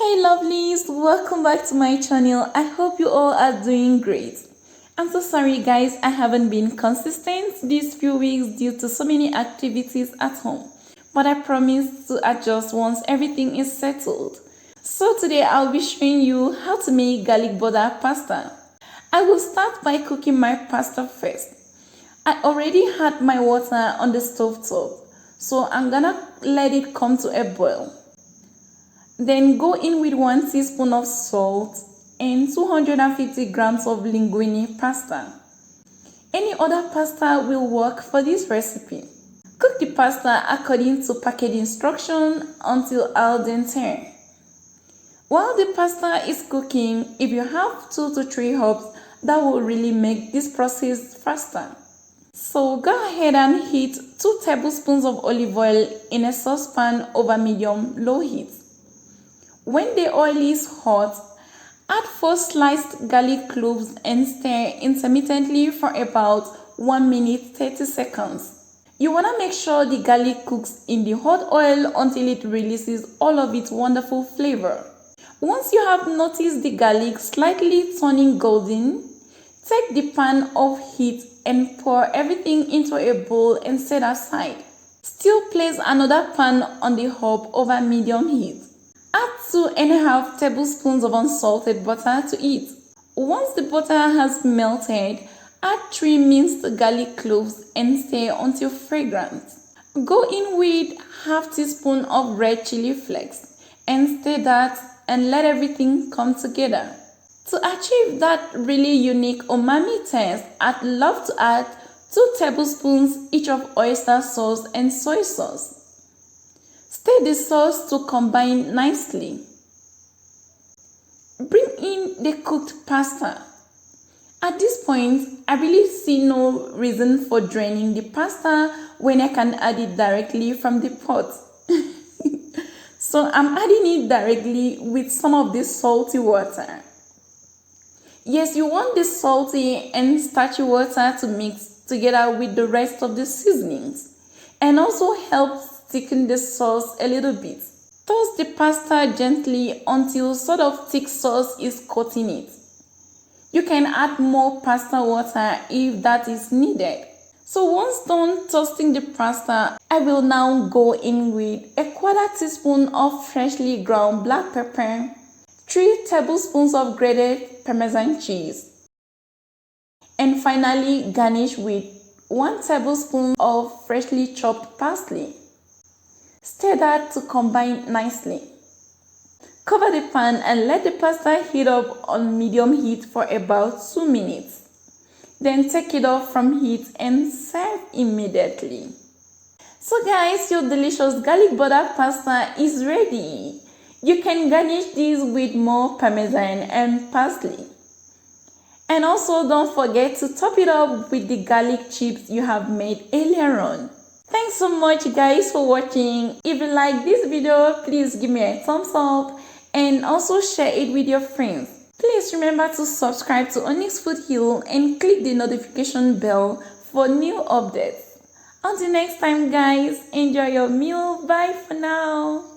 Hey lovelies, welcome back to my channel. I hope you all are doing great. I'm so sorry guys, I haven't been consistent these few weeks due to so many activities at home, but I promise to adjust once everything is settled. So today I'll be showing you how to make garlic butter pasta. I will start by cooking my pasta first. I already had my water on the stove top, so I'm gonna let it come to a boil. Then go in with 1 teaspoon of salt and 250 grams of linguini pasta. Any other pasta will work for this recipe. Cook the pasta according to package instruction until al dente. While the pasta is cooking, if you have 2 to 3 herbs, that will really make this process faster. So go ahead and heat 2 tablespoons of olive oil in a saucepan over medium-low heat. When the oil is hot, add 4 sliced garlic cloves and stir intermittently for about 1 minute 30 seconds. You want to make sure the garlic cooks in the hot oil until it releases all of its wonderful flavor. Once you have noticed the garlic slightly turning golden, take the pan off heat and pour everything into a bowl and set aside. Still place another pan on the hob over medium heat. Add 2.5 tablespoons of unsalted butter to it. Once the butter has melted, add 3 minced garlic cloves and stir until fragrant. Go in with half teaspoon of red chili flakes and stir that and let everything come together. To achieve that really unique umami taste, I'd love to add 2 tablespoons each of oyster sauce and soy sauce. Stir the sauce to combine nicely. Bring in the cooked pasta. At this point, I really see no reason for draining the pasta when I can add it directly from the pot. So I'm adding it directly with some of this salty water. Yes, you want the salty and starchy water to mix together with the rest of the seasonings and also help thicken the sauce a little bit. Toss the pasta gently until sort of thick sauce is coating it. You can add more pasta water if that is needed. So once done toasting the pasta, I will now go in with a 1/4 teaspoon of freshly ground black pepper, 3 tablespoons of grated parmesan cheese, and finally garnish with 1 tablespoon of freshly chopped parsley. Stir that to combine nicely. Cover the pan and let the pasta heat up on medium heat for about 2 minutes. Then take it off from heat and serve immediately. So guys, your delicious garlic butter pasta is ready. You can garnish this with more parmesan and parsley. And also don't forget to top it up with the garlic chips you have made earlier on. Thanks so much guys for watching. If you like this video, please give me a thumbs up and also share it with your friends. Please remember to subscribe to Onyx Food Hill and click the notification bell for new updates. Until next time guys, enjoy your meal. Bye for now.